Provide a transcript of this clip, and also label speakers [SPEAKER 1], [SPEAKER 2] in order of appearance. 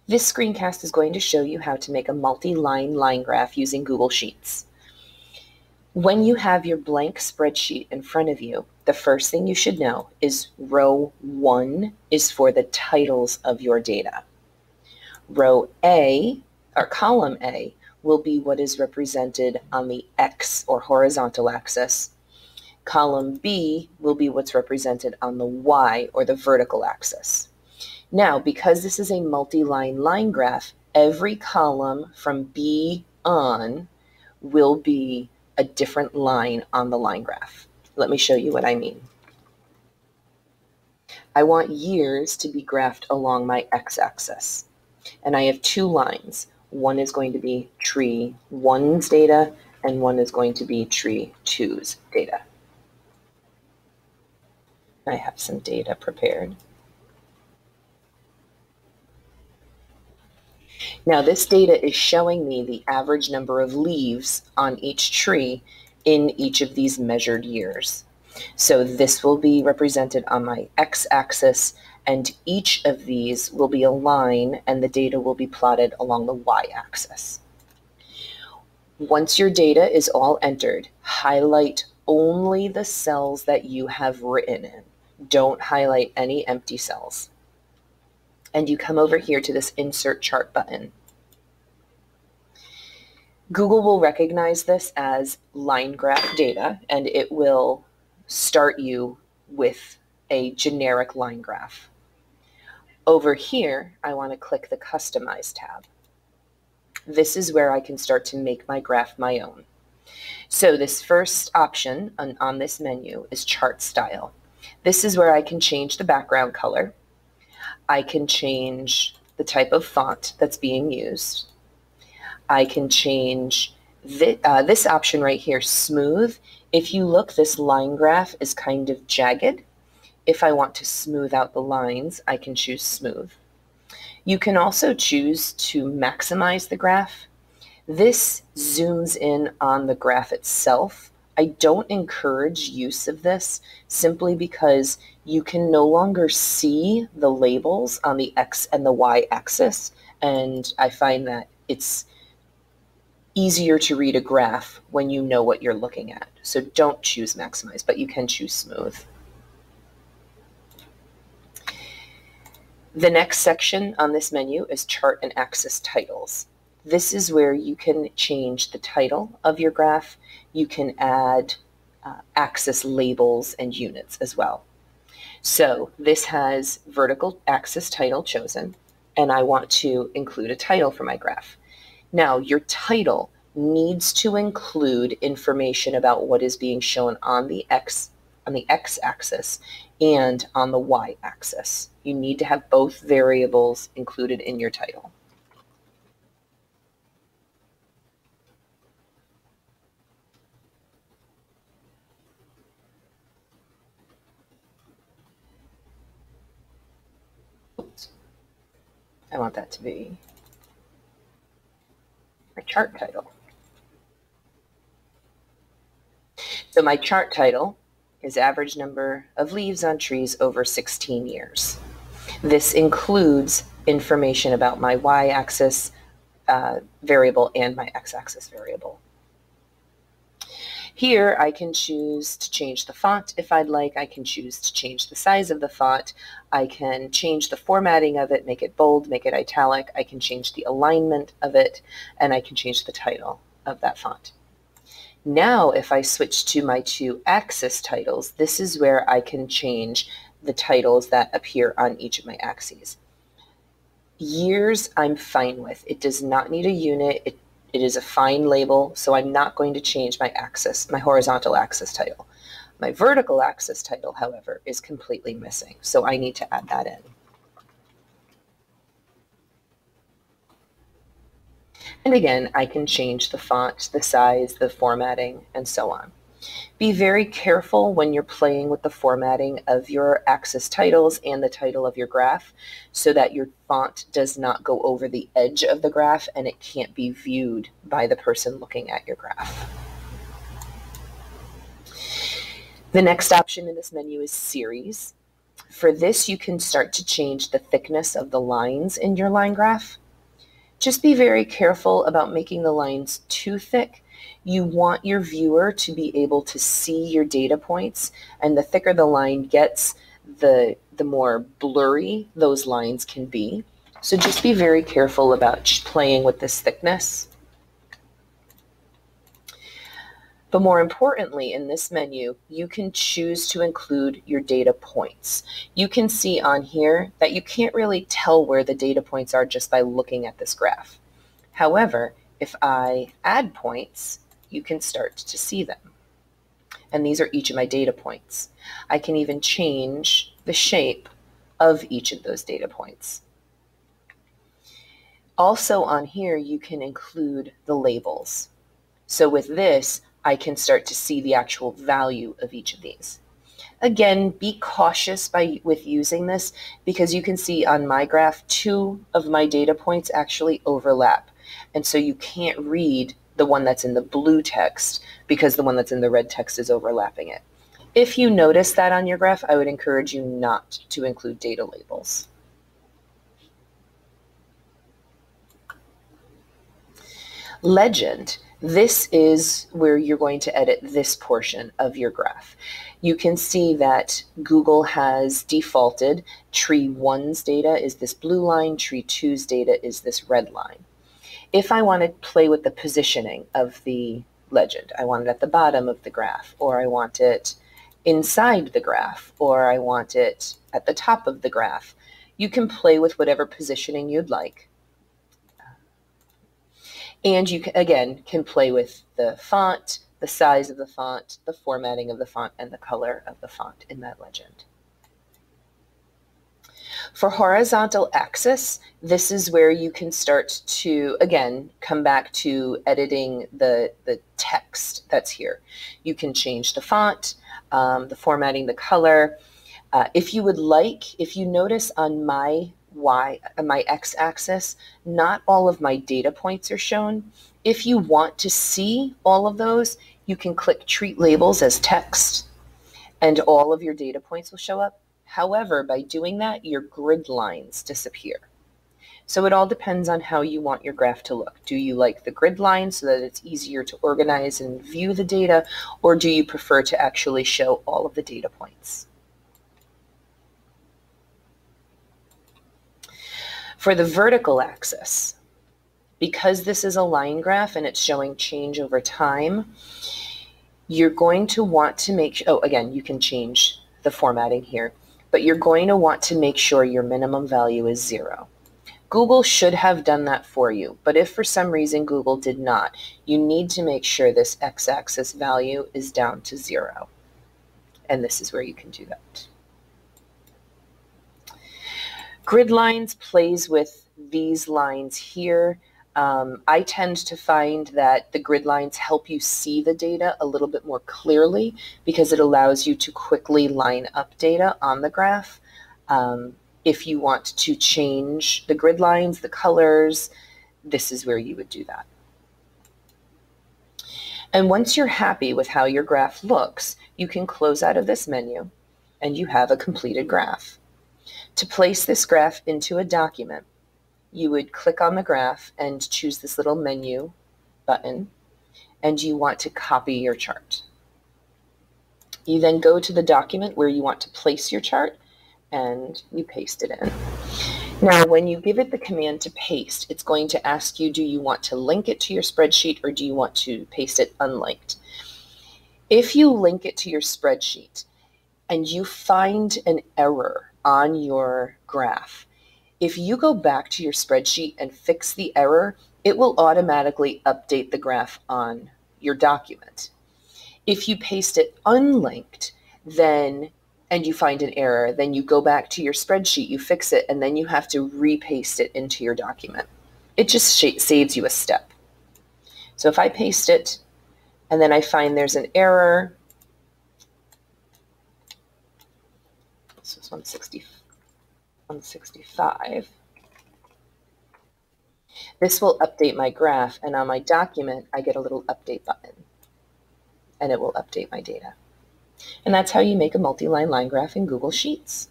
[SPEAKER 1] This screencast is going to show you how to make a multi-line line graph using Google Sheets. When you have your blank spreadsheet in front of you, the first thing you should know is row 1 is for the titles of your data. Row A, or column A, will be what is represented on the X or horizontal axis. Column B will be what's represented on the Y or the vertical axis. Now, because this is a multi-line line graph, every column from B on will be a different line on the line graph. Let me show you what I mean. I want years to be graphed along my x-axis, and I have two lines. One is going to be tree 1's data, and one is going to be tree 2's data. I have some data prepared. Now this data is showing me the average number of leaves on each tree in each of these measured years. So this will be represented on my x-axis, and each of these will be a line, and the data will be plotted along the y-axis. Once your data is all entered, highlight only the cells that you have written in. Don't highlight any empty cells. And you come over here to this Insert Chart button. Google will recognize this as line graph data, and it will start you with a generic line graph. Over here, I want to click the Customize tab. This is where I can start to make my graph my own. So this first option on this menu is Chart Style. This is where I can change the background color. I can change the type of font that's being used. I can change this option right here, Smooth. If you look, this line graph is kind of jagged. If I want to smooth out the lines, I can choose Smooth. You can also choose to maximize the graph. This zooms in on the graph itself. I don't encourage use of this simply because you can no longer see the labels on the X and the Y axis, and I find that it's easier to read a graph when you know what you're looking at. So don't choose maximize, but you can choose smooth. The next section on this menu is chart and axis titles. This is where you can change the title of your graph. You can add axis labels and units as well. So this has vertical axis title chosen, and I want to include a title for my graph. Now, your title needs to include information about what is being shown on the x-axis and on the y-axis. You need to have both variables included in your title. Oops. I want that to be my chart title. So my chart title is average number of leaves on trees over 16 years. This includes information about my y-axis variable and my x-axis variable. Here I can choose to change the font if I'd like. I can choose to change the size of the font. I can change the formatting of it, make it bold, make it italic. I can change the alignment of it, and I can change the title of that font. Now, if I switch to my two axis titles, this is where I can change the titles that appear on each of my axes. Years, I'm fine with. It does not need a unit. It is a fine label, so I'm not going to change my axis, my horizontal axis title. My vertical axis title, however, is completely missing, so I need to add that in. And again, I can change the font, the size, the formatting, and so on. Be very careful when you're playing with the formatting of your axis titles and the title of your graph so that your font does not go over the edge of the graph and it can't be viewed by the person looking at your graph. The next option in this menu is series. For this, you can start to change the thickness of the lines in your line graph. Just be very careful about making the lines too thick. You want your viewer to be able to see your data points, and the thicker the line gets, the more blurry those lines can be. So just be very careful about playing with this thickness. But more importantly, in this menu, you can choose to include your data points. You can see on here that you can't really tell where the data points are just by looking at this graph. However, if I add points, you can start to see them. And these are each of my data points. I can even change the shape of each of those data points. Also on here, you can include the labels. So with this, I can start to see the actual value of each of these. Again, be cautious with using this, because you can see on my graph, 2 of my data points actually overlap. And so you can't read the one that's in the blue text because the one that's in the red text is overlapping it. If you notice that on your graph, I would encourage you not to include data labels. Legend. This is where you're going to edit this portion of your graph. You can see that Google has defaulted tree 1's data is this blue line, tree 2's data is this red line. If I want to play with the positioning of the legend, I want it at the bottom of the graph, or I want it inside the graph, or I want it at the top of the graph, you can play with whatever positioning you'd like. And you, again, can play with the font, the size of the font, the formatting of the font, and the color of the font in that legend. For horizontal axis, this is where you can start to, again, come back to editing the text that's here. You can change the font, the formatting, the color. If you would like, if you notice on my x-axis, not all of my data points are shown. If you want to see all of those, you can click Treat Labels as text, and all of your data points will show up. However, by doing that, your grid lines disappear. So it all depends on how you want your graph to look. Do you like the grid lines so that it's easier to organize and view the data, or do you prefer to actually show all of the data points? For the vertical axis, because this is a line graph and it's showing change over time, you're going to want to make, oh, again, you can change the formatting here, but you're going to want to make sure your minimum value is 0. Google should have done that for you, but if for some reason Google did not, you need to make sure this x-axis value is down to 0. And this is where you can do that. Gridlines plays with these lines here. I tend to find that the grid lines help you see the data a little bit more clearly because it allows you to quickly line up data on the graph. If you want to change the grid lines, the colors, this is where you would do that. And once you're happy with how your graph looks, you can close out of this menu and you have a completed graph. To place this graph into a document, you would click on the graph and choose this little menu button, and you want to copy your chart. You then go to the document where you want to place your chart, and you paste it in. Now, when you give it the command to paste, it's going to ask you, do you want to link it to your spreadsheet or do you want to paste it unlinked? If you link it to your spreadsheet and you find an error on your graph, if you go back to your spreadsheet and fix the error, it will automatically update the graph on your document. If you paste it unlinked, and you find an error, then you go back to your spreadsheet, you fix it, and then you have to repaste it into your document. It just saves you a step. So if I paste it, and then I find there's an error, this was 165. This will update my graph, and on my document, I get a little update button, and it will update my data. And that's how you make a multi-line line graph in Google Sheets.